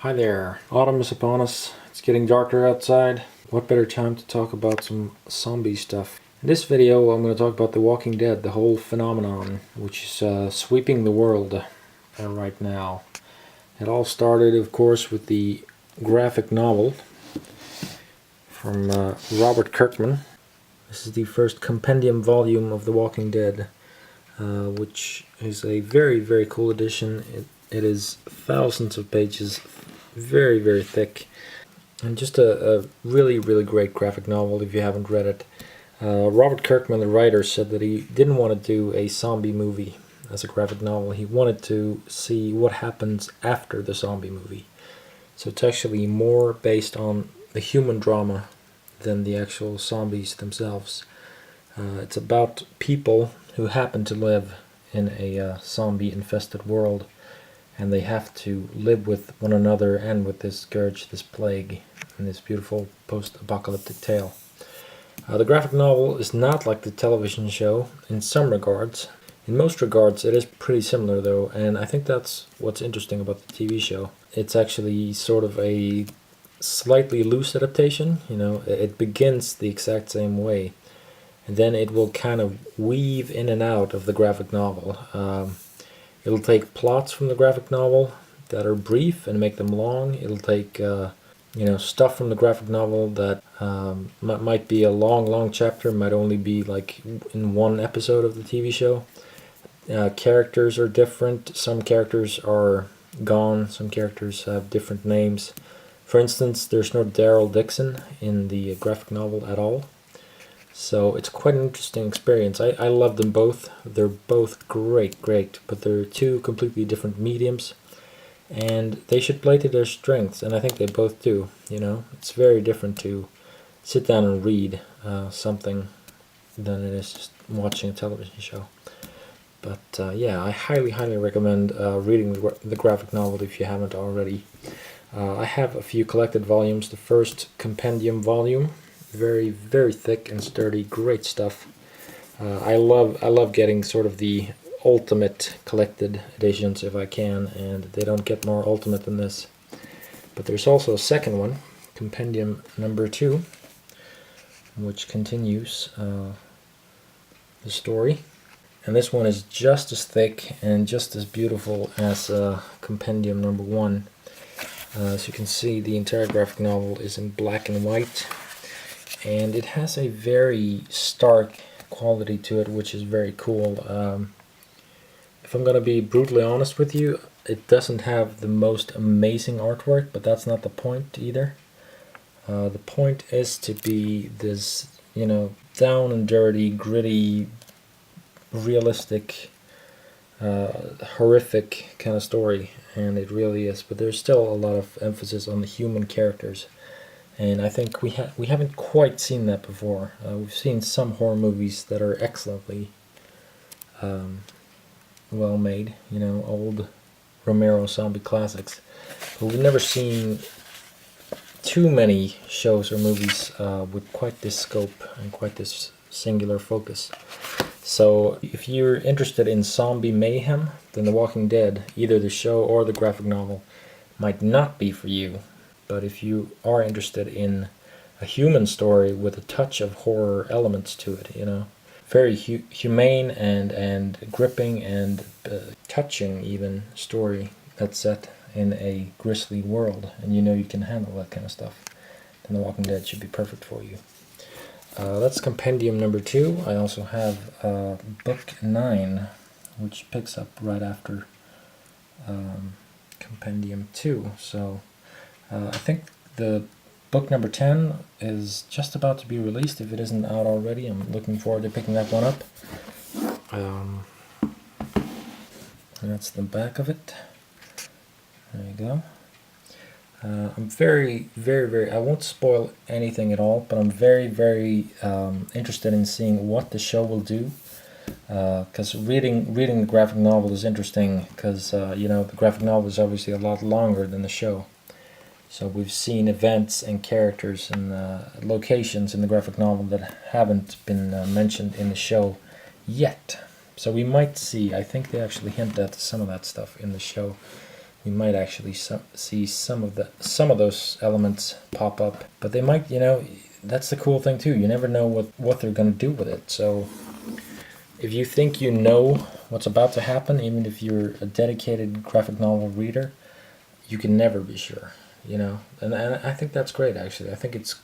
Hi there. Autumn is upon us. It's getting darker outside. What better time to talk about some zombie stuff? In this video I'm going to talk about The Walking Dead, the whole phenomenon, which is sweeping the world right now. It all started, of course, with the graphic novel from Robert Kirkman. This is the first compendium volume of The Walking Dead, which is a very, very cool edition. It is thousands of pages, very, very thick, and just a really, really great graphic novel if you haven't read it. Robert Kirkman, the writer, said that he didn't want to do a zombie movie as a graphic novel. He wanted to see what happens after the zombie movie. So it's actually more based on the human drama than the actual zombies themselves. It's about people who happen to live in a zombie-infested world, and they have to live with one another and with this scourge, this plague, in this beautiful post-apocalyptic tale. The graphic novel is not like the television show in some regards. In most regards it is pretty similar though, and I think that's what's interesting about the TV show. It's actually sort of a slightly loose adaptation, you know. It begins the exact same way, and then it will kind of weave in and out of the graphic novel. It'll take plots from the graphic novel that are brief and make them long. It'll take stuff from the graphic novel that might be a long chapter, might only be like in one episode of the TV show. Characters are different. Some characters are gone. Some characters have different names. For instance, there's no Daryl Dixon in the graphic novel at all. So it's quite an interesting experience. I love them both. They're both great, but they're two completely different mediums, and they should play to their strengths, and I think they both do. You know, it's very different to sit down and read something than it is just watching a television show. But yeah, I highly recommend reading the graphic novel if you haven't already. I have a few collected volumes. The first compendium volume, very thick and sturdy, great stuff. I love getting sort of the ultimate collected editions if I can, and they don't get more ultimate than this. But there's also a second one, compendium number 2, which continues the story, and this one is just as thick and just as beautiful as compendium number 1. As you can see, the entire graphic novel is in black and white, and it has a very stark quality to it, which is very cool. If I'm going to be brutally honest with you, it doesn't have the most amazing artwork, but that's not the point either. The point is to be this, down and dirty, gritty, realistic, horrific kind of story, and it really is. But there's still a lot of emphasis on the human characters. And I think we haven't quite seen that before. We've seen some horror movies that are excellently well made, old Romero zombie classics. But we've never seen too many shows or movies with quite this scope and quite this singular focus. So if you're interested in zombie mayhem, then The Walking Dead, either the show or the graphic novel, might not be for you. But if you are interested in a human story with a touch of horror elements to it, very humane and gripping and touching even story that's set in a grisly world, and you can handle that kind of stuff, then The Walking Dead should be perfect for you. That's compendium number 2. I also have book 9, which picks up right after compendium 2. So I think the book number 10 is just about to be released, if it isn't out already. I'm looking forward to picking that one up. That's the back of it. There you go. I'm very, I won't spoil anything at all, but I'm very interested in seeing what the show will do. Because reading the graphic novel is interesting, because the graphic novel is obviously a lot longer than the show. So we've seen events and characters and locations in the graphic novel that haven't been mentioned in the show yet. So we might see, I think they actually hint at some of that stuff in the show. you might actually see some of those elements pop up. But they might, you know, that's the cool thing too. You never know what they're going to do with it. So if you think you know what's about to happen, even if you're a dedicated graphic novel reader, you can never be sure, you know. And I think that's great, actually. I think it's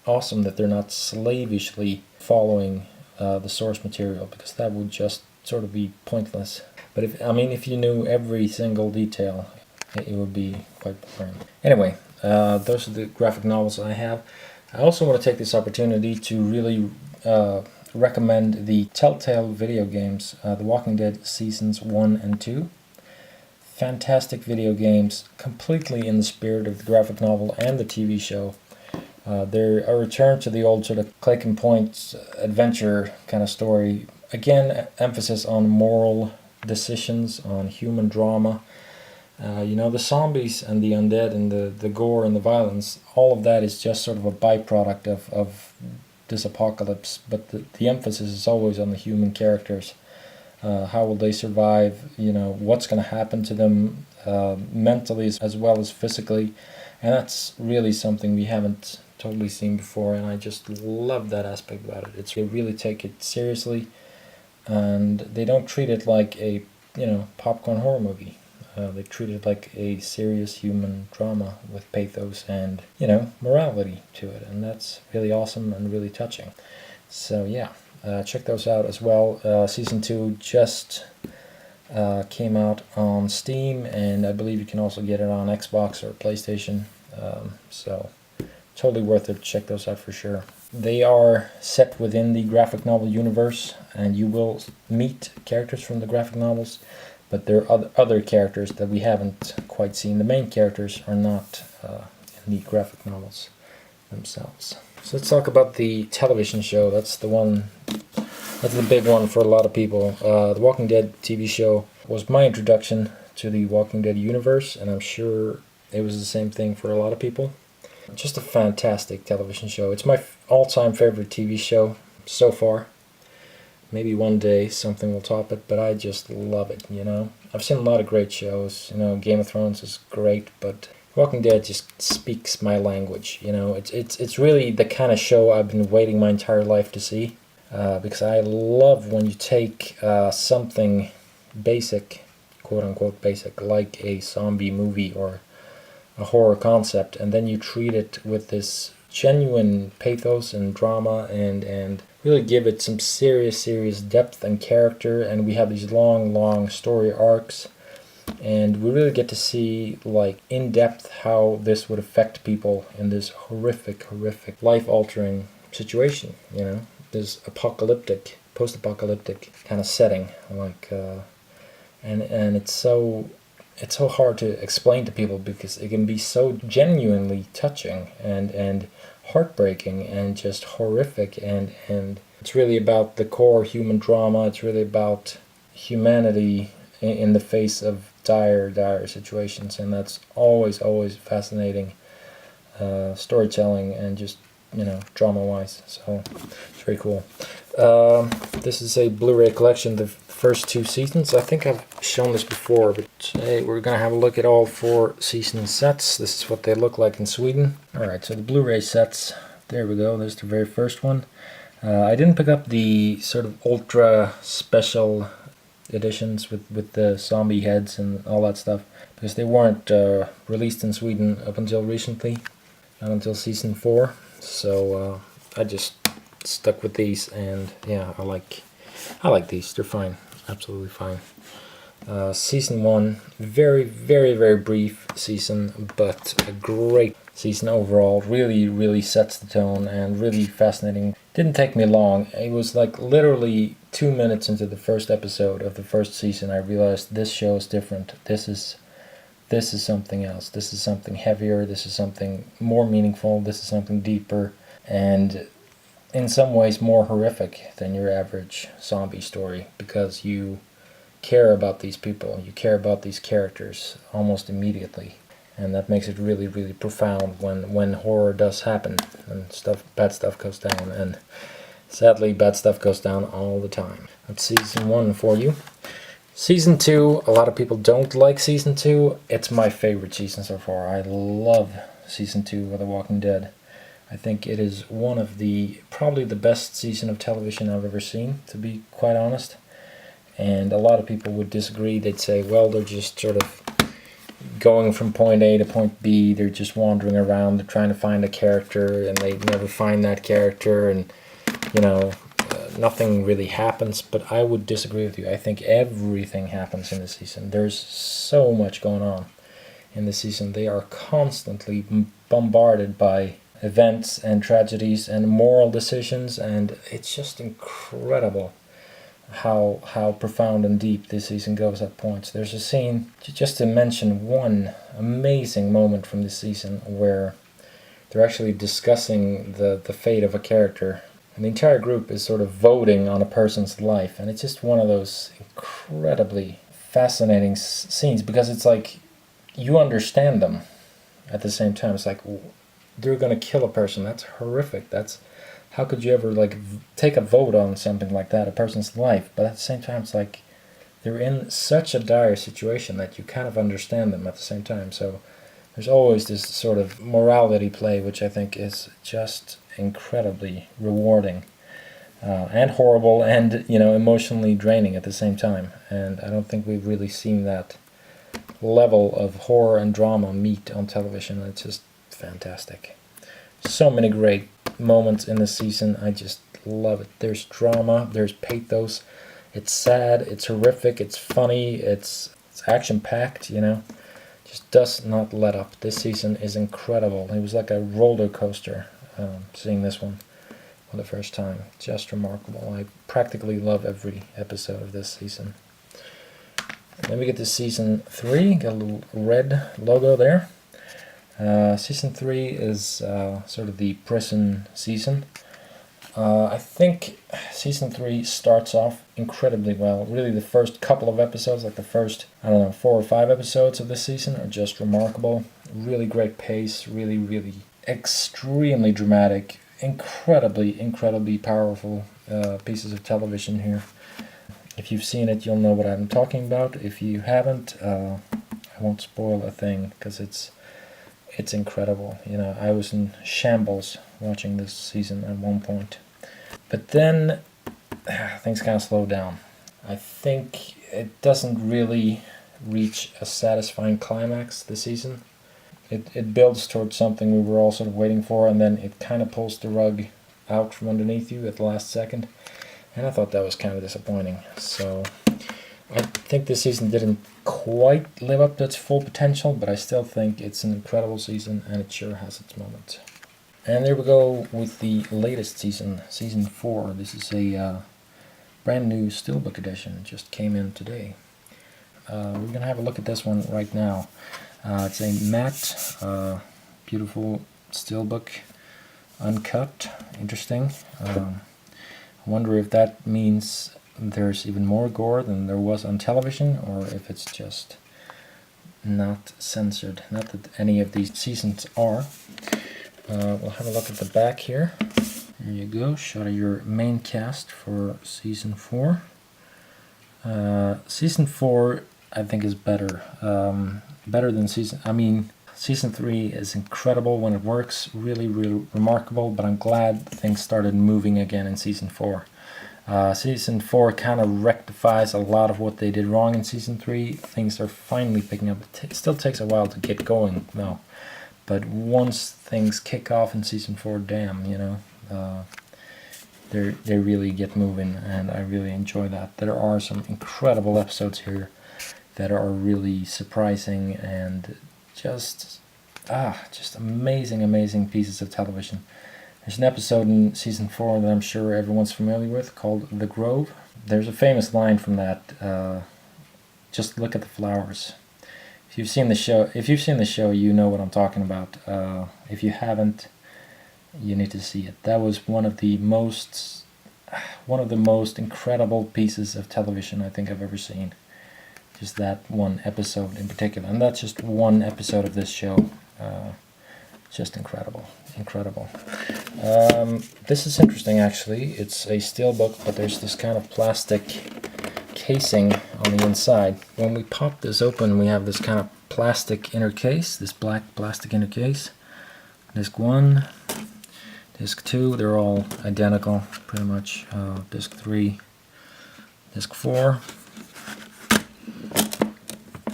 awesome that they're not slavishly following the source material, because that would just sort of be pointless. But if you knew every single detail, it would be quite boring. Anyway, those are the graphic novels I have. I also want to take this opportunity to really recommend the Telltale video games, The Walking Dead Seasons 1 and 2. Fantastic video games, completely in the spirit of the graphic novel and the TV show. They're a return to the old sort of click and point adventure kind of story. Again, emphasis on moral decisions, on human drama. You know, the zombies and the undead and the gore and the violence, all of that is just sort of a byproduct of this apocalypse, but the emphasis is always on the human characters. How will they survive? You know, what's going to happen to them mentally as well as physically, and that's really something we haven't totally seen before, and I just love that aspect about it. They really take it seriously, and they don't treat it like a, you know, popcorn horror movie. They treat it like a serious human drama with pathos and, you know, morality to it, and that's really awesome and really touching. So yeah, check those out as well. Season 2 just came out on Steam, and I believe you can also get it on Xbox or PlayStation, so totally worth it. Check those out for sure. They are set within the graphic novel universe, and you will meet characters from the graphic novels, but there are other characters that we haven't quite seen. The main characters are not in the graphic novels themselves. So let's talk about the television show. That's the big one for a lot of people. The Walking Dead TV show was my introduction to the Walking Dead universe, and I'm sure it was the same thing for a lot of people. Just a fantastic television show. It's my all-time favorite TV show so far. Maybe one day something will top it, but I just love it, you know. I've seen a lot of great shows, you know, Game of Thrones is great, but Walking Dead just speaks my language, you know. It's really the kind of show I've been waiting my entire life to see, because I love when you take something basic, quote-unquote basic, like a zombie movie or a horror concept, and then you treat it with this genuine pathos and drama, and really give it some serious depth and character. And we have these long story arcs, and we really get to see, like, in depth how this would affect people in this horrific life-altering situation, you know, this post-apocalyptic kind of setting, like and it's so hard to explain to people, because it can be so genuinely touching and heartbreaking and just horrific, and it's really about the core human drama. It's really about humanity in the face of dire situations, and that's always fascinating storytelling and just, you know, drama-wise. So it's very cool. This is a Blu-ray collection, the first 2 seasons. I think I've shown this before, but today we're going to have a look at all 4 season sets. This is what they look like in Sweden. Alright, so the Blu-ray sets, there we go, there's the very first one. I didn't pick up the sort of ultra special editions with the zombie heads and all that stuff, because they weren't released in Sweden up until recently, not until season 4. So I just stuck with these, and yeah, I like these. They're fine, absolutely fine. Season 1, very brief season, but a great season overall. Really sets the tone and really fascinating. Didn't take me long. It was like literally 2 minutes into the first episode of the first season I realized this show is different. This is something else. This is something heavier. This is something more meaningful. This is something deeper, and in some ways more horrific than your average zombie story, because you care about these people, you care about these characters almost immediately, and that makes it really profound when horror does happen and bad stuff goes down, and sadly bad stuff goes down all the time. That's season 1 for you. Season 2, a lot of people don't like Season 2. It's my favorite season so far. I love Season 2 of The Walking Dead. I think it is one of probably the best season of television I've ever seen, to be quite honest. And a lot of people would disagree. They'd say, well, they're just sort of going from point A to point B. They're just wandering around. They're trying to find a character, and they never find that character, and, you know, nothing really happens. But I would disagree with you. I think everything happens in the season. There's so much going on in the season. They are constantly bombarded by events and tragedies and moral decisions, and it's just incredible how profound and deep this season goes at points. There's a scene, just to mention one amazing moment from this season, where they're actually discussing the fate of a character, and the entire group is sort of voting on a person's life, and it's just one of those incredibly fascinating scenes, because it's like you understand them at the same time. It's like, they're gonna kill a person. That's horrific. How could you ever like take a vote on something like that, a person's life? But at the same time, it's like they're in such a dire situation that you kind of understand them at the same time. So there's always this sort of morality play, which I think is just incredibly rewarding and horrible, and, you know, emotionally draining at the same time. And I don't think we've really seen that level of horror and drama meet on television. It's just fantastic. So many great moments in the season. I just love it. There's drama, there's pathos, it's sad, it's horrific, it's funny, it's action-packed, you know. Just does not let up. This season is incredible. It was like a roller coaster seeing this one for the first time. Just remarkable. I practically love every episode of this season. And then we get to Season 3, got a little red logo there. Season 3 is sort of the prison season. I think Season 3 starts off incredibly well. Really, the first couple of episodes, like the first, 4 or 5 episodes of this season, are just remarkable. Really great pace, really, really extremely dramatic, incredibly powerful pieces of television here. If you've seen it, you'll know what I'm talking about. If you haven't, I won't spoil a thing, because it's incredible. You know, I was in shambles watching this season at one point. But then things kind of slow down. I think it doesn't really reach a satisfying climax this season. It builds towards something we were all sort of waiting for, and then it kind of pulls the rug out from underneath you at the last second. And I thought that was kind of disappointing. So I think this season didn't quite live up to its full potential, but I still think it's an incredible season, and it sure has its moments. And there we go with the latest season, Season 4. This is a brand new Steelbook edition, just came in today. We're going to have a look at this one right now. It's a matte, beautiful Steelbook, uncut, interesting. I wonder if that means there's even more gore than there was on television, or if it's just not censored. Not that any of these seasons are. We'll have a look at the back here. There you go, shot of your main cast for Season 4. Season 4, I think, is better. Better than Season 3 is incredible when it works, really remarkable, but I'm glad things started moving again in Season 4. Season 4 kind of rectifies a lot of what they did wrong in Season 3. Things are finally picking up. It still takes a while to get going, though. But once things kick off in Season 4, damn, you know, they really get moving, and I really enjoy that. There are some incredible episodes here that are really surprising and just amazing pieces of television. There's an episode in Season 4 that I'm sure everyone's familiar with, called The Grove. There's a famous line from that, just look at the flowers. If you've seen the show, you know what I'm talking about. If you haven't, you need to see it. That was one of the most incredible pieces of television I think I've ever seen. Just that one episode in particular, and that's just one episode of this show. Just incredible. This is interesting, actually. It's a Steelbook, but there's this kind of plastic casing on the inside. When we pop this open, we have this kind of plastic inner case, this black plastic inner case. Disc 1, Disc 2, they're all identical pretty much. Disc 3, Disc 4,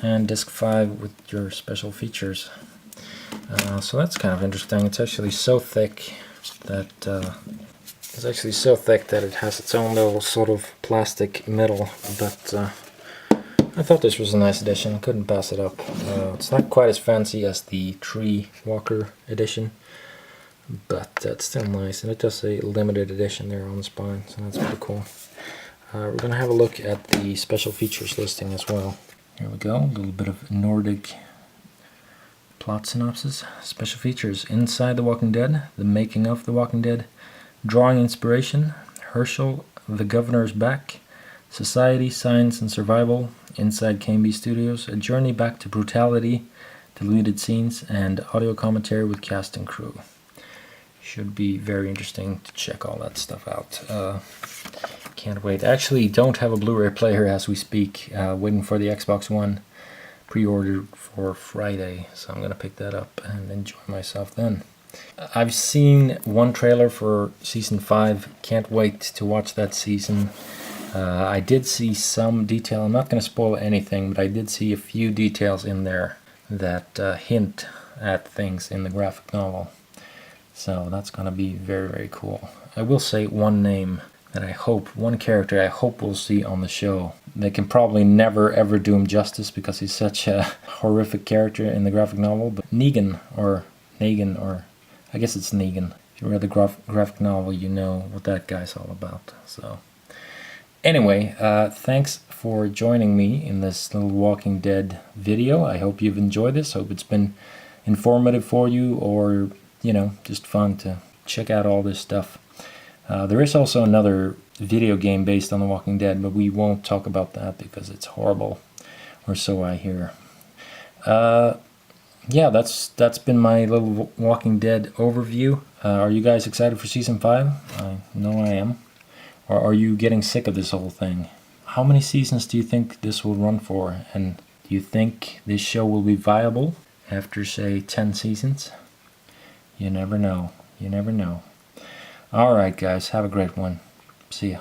and Disc 5 with your special features. So that's kind of interesting. It's actually so thick that it has its own little sort of plastic middle, but I thought this was a nice edition. Couldn't pass it up. It's not quite as fancy as the Tree Walker edition, but it's still nice, and it does a limited edition there on the spine, so that's pretty cool. We're going to have a look at the special features listing as well. Here we go, a little bit of Nordic plot synopsis. Special features: Inside The Walking Dead, The Making of The Walking Dead, Drawing Inspiration, Herschel, The Governor's Back, Society, Science and Survival, Inside KMB Studios, A Journey Back to Brutality, Deleted Scenes, and audio commentary with cast and crew. Should be very interesting to check all that stuff out. Can't wait. Actually, don't have a Blu-ray player as we speak. Waiting for the Xbox One, pre-ordered for Friday, so I'm gonna pick that up and enjoy myself then. I've seen one trailer for season 5. Can't wait to watch that season. I did see some detail. I'm not gonna spoil anything, but I did see a few details in there that hint at things in the graphic novel. So that's gonna be very, very cool. I will say one name that I hope, one character I hope we'll see on the show. They can probably never ever do him justice because he's such a horrific character in the graphic novel, but Negan, or I guess it's Negan. If you read the graphic novel, you know what that guy's all about. So anyway, thanks for joining me in this little Walking Dead video. I hope you've enjoyed this. Hope it's been informative for you, or just fun to check out all this stuff. There is also another video game based on The Walking Dead, but we won't talk about that because it's horrible, or so I hear. Yeah, that's been my little Walking Dead overview. Are you guys excited for season 5? I know I am. Or are you getting sick of this whole thing? How many seasons do you think this will run for? And do you think this show will be viable after, say, 10 seasons? You never know. You never know. Alright guys, have a great one. See ya.